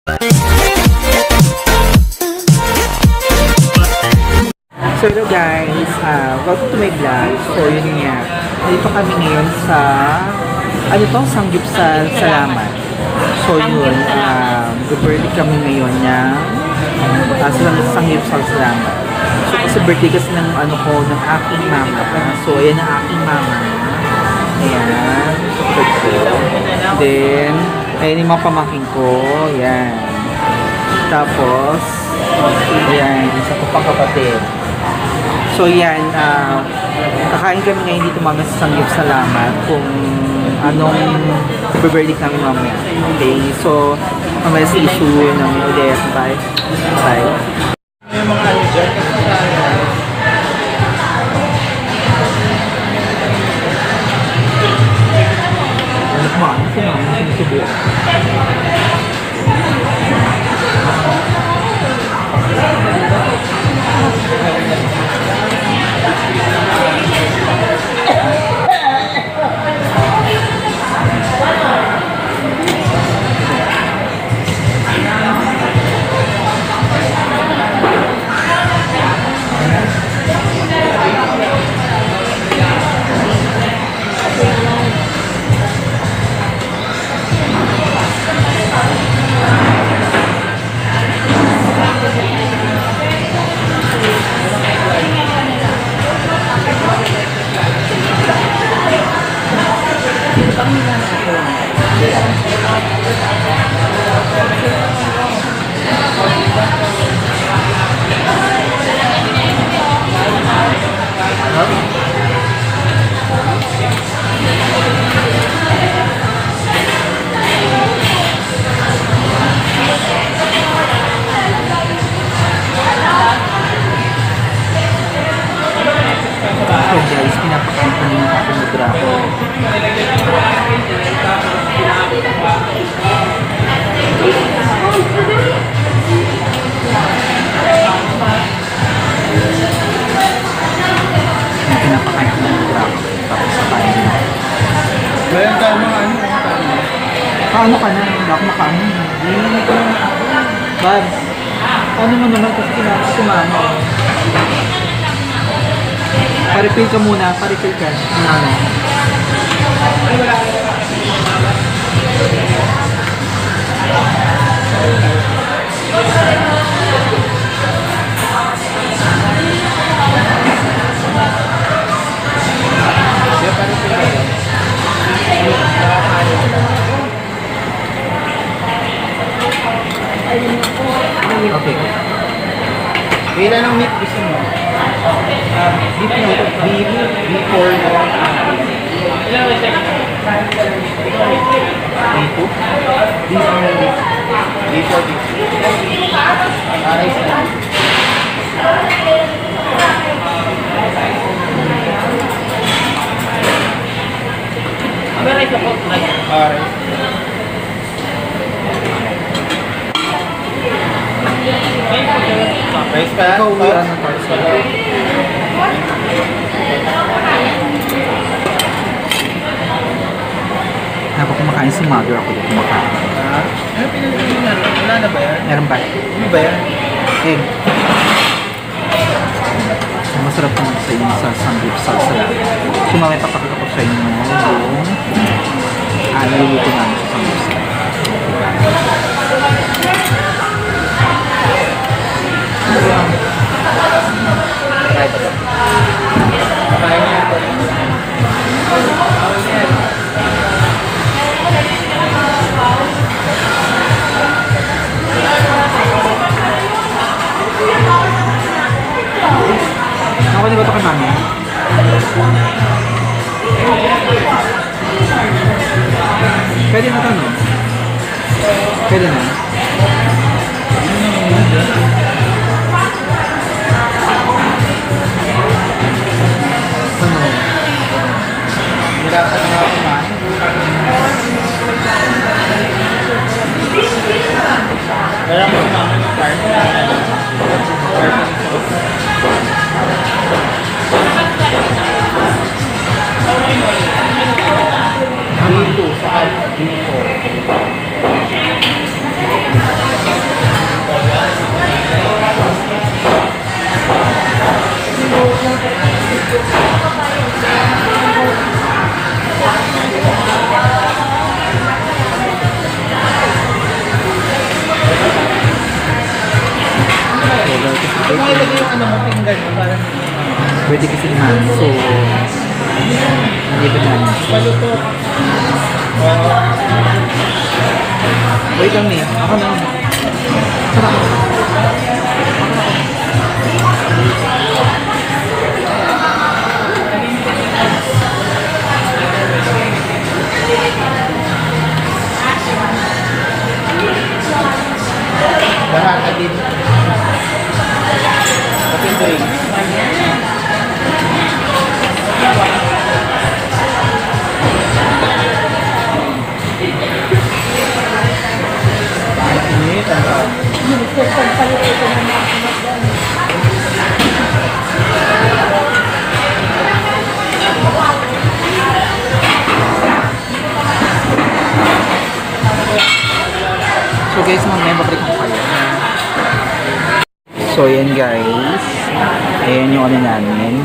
So hello guys, welcome to my vlog. So yun nga, dito kami ngayon sa Sanggupsal Salamat. So yun, birthday kami ngayon ng Sanggupsal Salamat. So kasi birthday kasi ng ng aking mama. So ayan ang aking mama. Ayan. Then, ayan yung mga pamangkin ko. Ayan. Tapos, ayan, isa ko pang kapatid. So yan, kakain kami ngayon dito mga sa Sanggupsal Salamat kung anong birthday namin mamaya. Okay, so mamaya sa issue namin ulit. Bye. Bye. Yung mga ano dyan, guys, pinapakain ko nila ako ng drapo. Pinapakain ko ng drapo. Tapos sa kain nila. Bayan ka mga Paano ka na? Hindi ako makain. Bad. Paano mo naman kasi kinakain si mama? Pa-refill ka muna, pa-refill ka. Okay. Ilan ang meat gusto mo? Beef before Rice pa? ikaw ano pa? Habang kumakain si mother, ako din kumakain. Ano pinagpili na? Wala na ba yan? Meron ba? Ano ba yan? Egg. So, masarap naman sa inyo sa Sanggupsal Salamat. So, mamaya papakita ko sa inyo yung niluluto namin sa Sanggupsal. Ako na ba ito kay mami? Pwede na ito, no? Pwede na. Ano? Hirap ka na kumain. Wala mo kumain ng party. Dito sa Dito. Huwag mo ilagay yung ano mo, pinggan mo, parang Birthday kasi ni Mami. So, hindi ba namin? paluto. Wait lang niya. Ako na. Lahat na din. Kapindoy. Init ang So guys, mamaya babalik ko kayo. So yan guys. Ayan yung ano namin.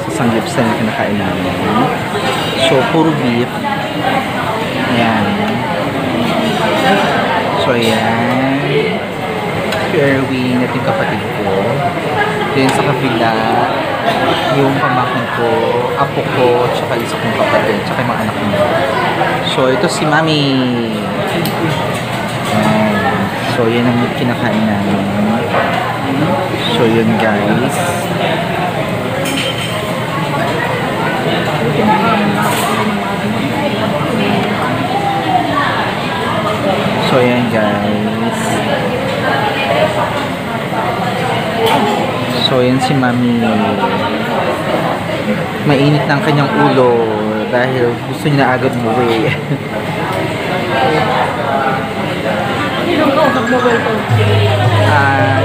Sa sanggipsan na kinakain namin. So puro beef. Ayan. So ayan. Si Erwin at yung kapatid ko. Then sa kabila, yung pamangkin ko, apo ko, tsaka isa kong kapatid, tsaka yung mga anak niya. So ito si Mami. Ayan. So, yan ang kinakain namin. So, yun guys. So, yan guys. So, yan si Mami. Mainit ng kanyang ulo dahil gusto niya agad umuwi.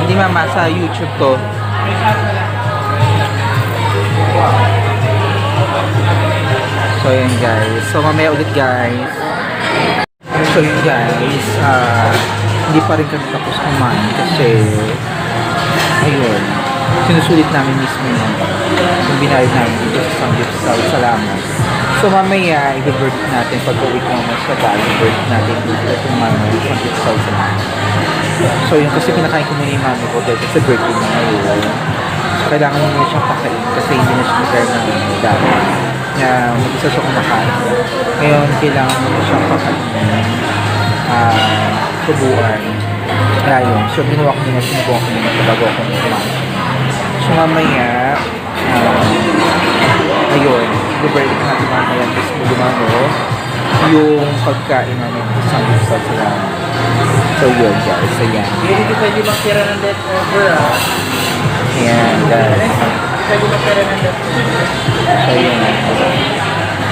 Hindi mama, sa YouTube to. So yun guys. So mamaya ulit guys. So yun guys. Hindi pa rin kami tapos kumain kasi ayun. Sinusulit namin mismo yung binayad namin dito sa Sanggipsal. Salamat. So mamaya, i-birth natin pag uwi ko naman sa bahay, i-birth natin dito kung mamaya sa Sanggipsal. So yun, kasi pinakain ko muna yung mami ko dahil kasi birthday na ngayon. So kailangan mo na siyang pakain kasi hindi na siya mag-care ng dami na mag-isa siya kumakain. Ngayon, kailangan mo na siyang pakain subuan. Kaya yun, so ginawa ko muna, sinubukan ko muna bago ako kumain. So mamaya, ayun, i-birthday natin mamaya tapos mo gumano yung pagkain namin sa Sanggipsal sila. So yun guys, ayan. Hindi ko pwede magtira ng leftover Ayan guys. Hindi pwede magtira ng leftover. So yun.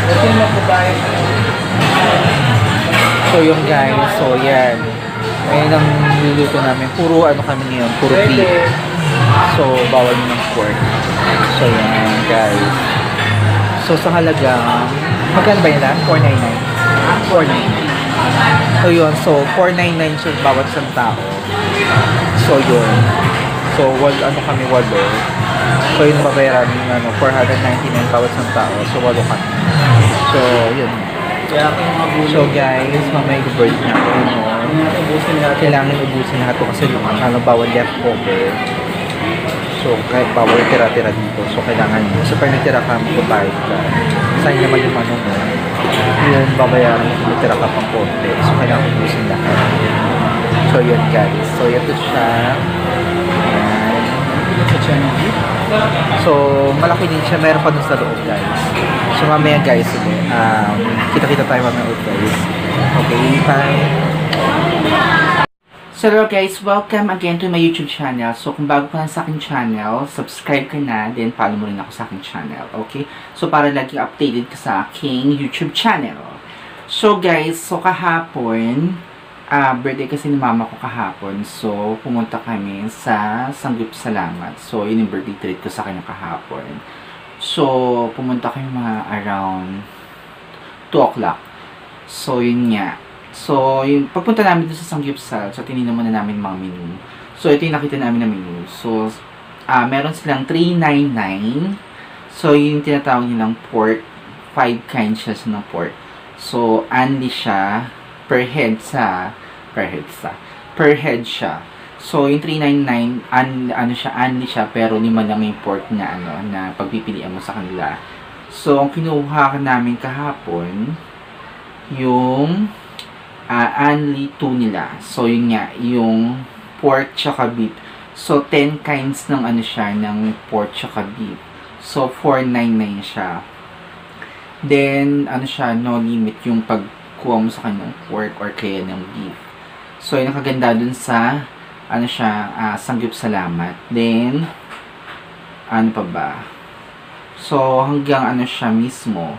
Kasi magbabayad. So yun guys, so yan. Ayan ang niluluto namin. Puro ano kami ngayon, puro beef. So bawal ng pork. So yan guys. So sa halagang, magkano ba yun lang? 499? 499. So yun, so 499 siya bawat isang tao. So yun. So ano kami, walo. So yun babayaran yung 499 bawat isang tao. So walo kami. So yun. Kaya ako yung mga gulo. So guys, mamaya i-birth natin. Kailangan ubusin lahat to kasi bawal leftover. So kahit bawal tira-tira dito. So kailangan yun. So pag nagtira ka, magpapayad ka. Sign naman yung ano mo. Yun, babayaran mo kung tira ka pang konti. So kailangan ubusin lahat. So yun guys. So ito siya. Ayan. So malaki din siya. Meron pa dun sa loob guys. So mamaya guys, kita-kita tayo mamaya ulit guys. Okay, bye! So hello guys, welcome again to my YouTube channel. So kung bago ka lang sa aking channel, subscribe ka na, then follow mo rin ako sa aking channel, okay? So para lagi updated ka sa aking YouTube channel. So guys, so kahapon, birthday kasi ni mama ko kahapon. So pumunta kami sa Sanggip Salamat. So yun yung birthday treat ko sa kanya kahapon. So pumunta kami mga around 2 o'clock. So yun nga. So, yung pagpunta namin dito sa Sanggipsal, so tinignan muna namin yung mga menu. So, ito yung nakita namin na menu. So, meron silang 399. So, yung tinatawag nilang pork. 5 kinds siya ng pork. So, only siya per head siya. So, yung 399, ano siya, only siya, pero 5 lang yung pork na, na pagpipilian mo sa kanila. So, ang kinuha namin kahapon, yung only 2 nila. So, yun nga, yung pork tsaka beef. So, 10 kinds ng siya, ng pork tsaka beef. So, 499 siya. Then, siya, no limit yung pagkuha mo sa kanyang pork or kaya ng beef. So, yung nakaganda dun sa siya, sanggip salamat. Then, ano pa ba? So, hanggang siya mismo,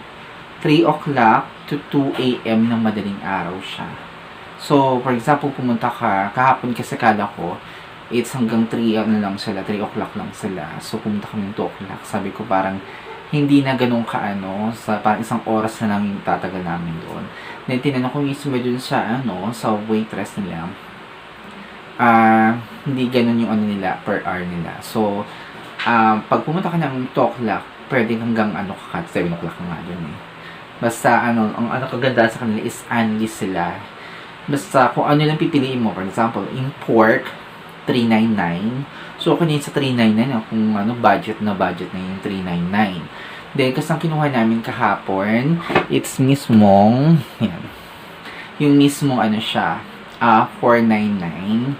3 o'clock to 2 a.m. ng madaling araw siya. So, for example, pumunta ka, kahapon kasi kala ko, it's hanggang 3 lang sila, 3 o'clock lang sila. So, pumunta kami ng 2 o'clock. Sabi ko parang, hindi na ganun sa parang isang oras na lang yung tatagal namin doon. Then, tinanong ko mismo dun sa, sa waitress nila, hindi ganun yung nila per hour nila. So, pag pumunta ka ng 2 o'clock, pwede hanggang 7 o'clock nga dun eh. Basta ang kaganda sa kanila is only sila. Basta kung ano lang pipiliin mo, for example, in pork, 399. So, kung yun sa 399, kung budget na yung 399. Then, kasi ang kinuha namin kahapon, it's mismong, yan, yung mismong siya, 499.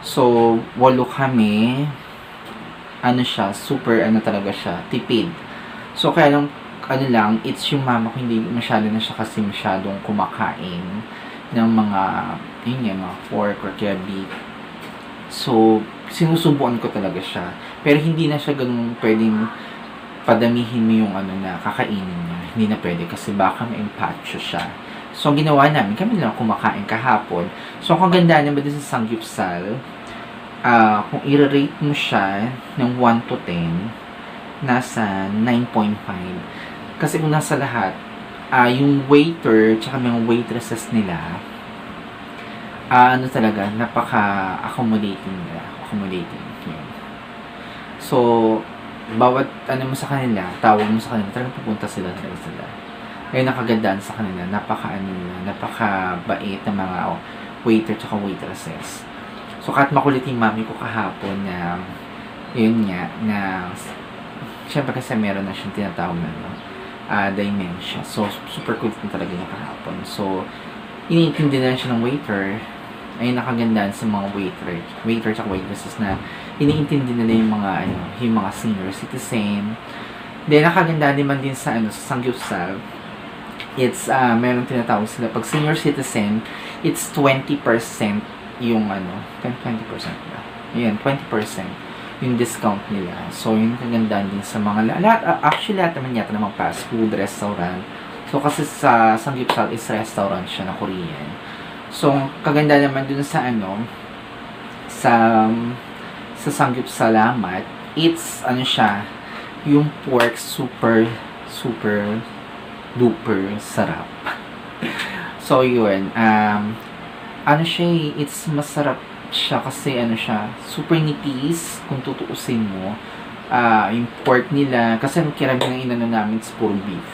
So, 8 kami. Siya, super talaga siya, tipid. So, kaya lang, it's yung mama ko, hindi masyado na siya kasi masyadong kumakain ng mga, mga pork or kaya beef. So, sinusubuan ko talaga siya. Pero hindi na siya ganun pwedeng padamihin mo yung na kakainin niya. Hindi na pwede kasi baka ma-impatcho siya. So, ang ginawa namin, kami lang kumakain kahapon. So, ang kaganda naman din sa Sanggupsal, kung i-rate mo siya ng 1 to 10, nasa 9.5. Kasi kung nasa lahat, yung waiter, tsaka mga waitresses nila, talaga, napaka-accommodating nila. Yun. So, bawat mo sa kanila, tawag mo sa kanila, talagang pupunta sila. Ayun, nakagandaan sa kanila, napaka-bait ng mga waiter tsaka waitresses. So, kahit makulit yung mami ko kahapon na, yun nga, na, syempre kasi meron na siyang tinatawag na, dementia. So, super kulit na talaga niya kahapon. So, iniintindi na siya ng waiter. Ayun, nakagandaan sa mga waiter tsaka waitresses na iniintindi nila yung mga senior citizen. Then, nakagandaan naman din sa Sanggupsal. It's, meron tinatawag sila. Pag senior citizen, it's 20% yung 20% ba? Ayan, 20% yung discount nila. So, yun kagandaan din sa mga, actually, lahat naman yata namang fast food, restaurant. So, kasi sa Sanggupsal is restaurant siya na Korean. So, kaganda naman dun sa sa Sanggupsal Salamat, it's, siya, yung pork super duper sarap. So, yun, siya, it's masarap siya kasi siya, super nipis kung tutuusin mo. Yung pork nila, kasi ang kirami ng namin is puro beef.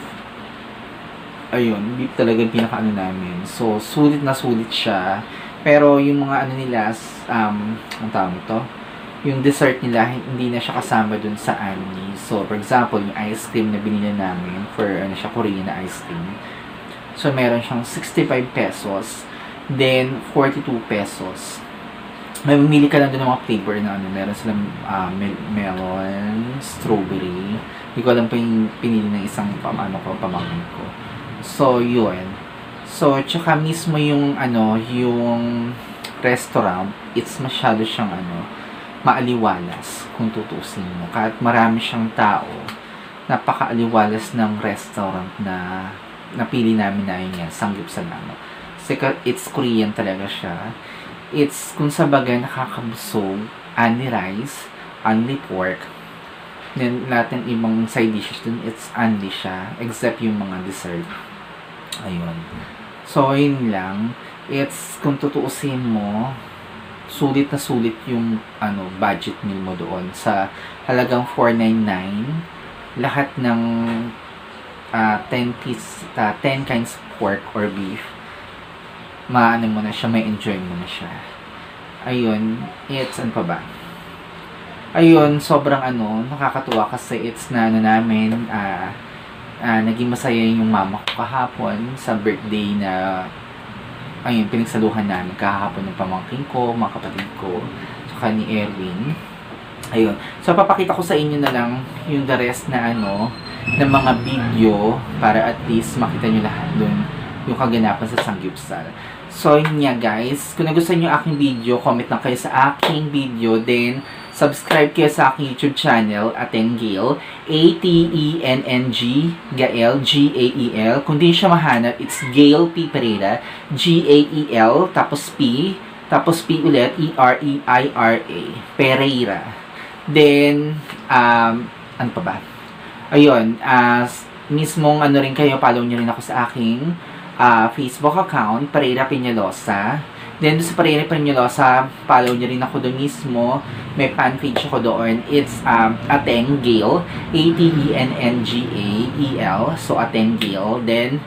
Ayun, beef talaga yung namin. So, sulit na sulit siya. Pero yung mga nila, ang tawag ito, yung dessert nila, hindi na siya kasama dun sa ani. So, for example, yung ice cream na binili namin for siya, Korean na ice cream. So, meron siyang 65 pesos. Then, 42 pesos. May mamili ka lang doon ng mga flavor na meron silang melon, strawberry. Hindi ko alam pa yung pinili ng isang pamangkin ko. So, yun. So, tsaka mismo yung yung restaurant, it's masyado siyang maaliwalas kung tutusin mo. Kahit marami siyang tao, napakaaliwalas ng restaurant na napili namin na yun yan, Sanggupsal Salamat. Kasi it's Korean talaga siya. It's, kung sa bagay, nakakabusog, only rice, only pork, then lahat ng ibang side dishes dun, it's only siya, except yung mga dessert. Ayun. So, yun lang. It's, kung tutuusin mo, sulit na sulit yung budget meal mo doon sa halagang 499. Lahat ng 10 kinds of pork or beef, mo na siya, may enjoy mo na siya. Ayun, it's, ano pa ba? Ayun, sobrang nakakatuwa kasi it's na namin, naging masaya yung mama ko kahapon sa birthday na, ayun, pinagsaluhan namin kahapon ng pamangkin ko, mga kapatid ko, saka ni Erwin. Ayun. So, papakita ko sa inyo na lang yung the rest na ng mga video para at least makita nyo lahat dun yung kaganapan sa Sanggupsal. So, yun nga guys. Kung nagustuhan nyo aking video, comment lang kayo sa aking video. Then, subscribe kayo sa aking YouTube channel, Ateng Gael. A-T-E-N-N-G, Gael, G-A-E-L. Kung di siya mahanap, it's Gael P. Pereira, G-A-E-L, tapos P, tapos P ulit, E-R-E-I-R-A, Pereira. Then, ano pa ba? Ayun, mismong rin kayo, follow nyo rin ako sa aking Facebook account, Pereira Peñalosa. Then, sa Pereira Peñalosa, follow nyo rin ako doon mismo. May fan page ako doon. It's Ateng Gael, A-T-E-N-N-G-A-E-L. So, Ateng Gael. Then,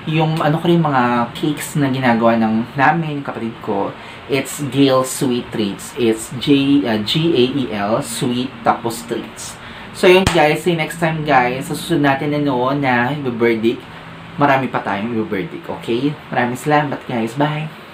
yung ko rin mga cakes na ginagawa namin, kapatid ko, it's Gael Sweet Treats. It's G-A-E-L, Sweet, tapos Treats. So, yun guys. See you next time guys. Sa susunod natin na i-verdict. Marami pa tayong i-verdict, okay? Maraming salamat guys. Bye!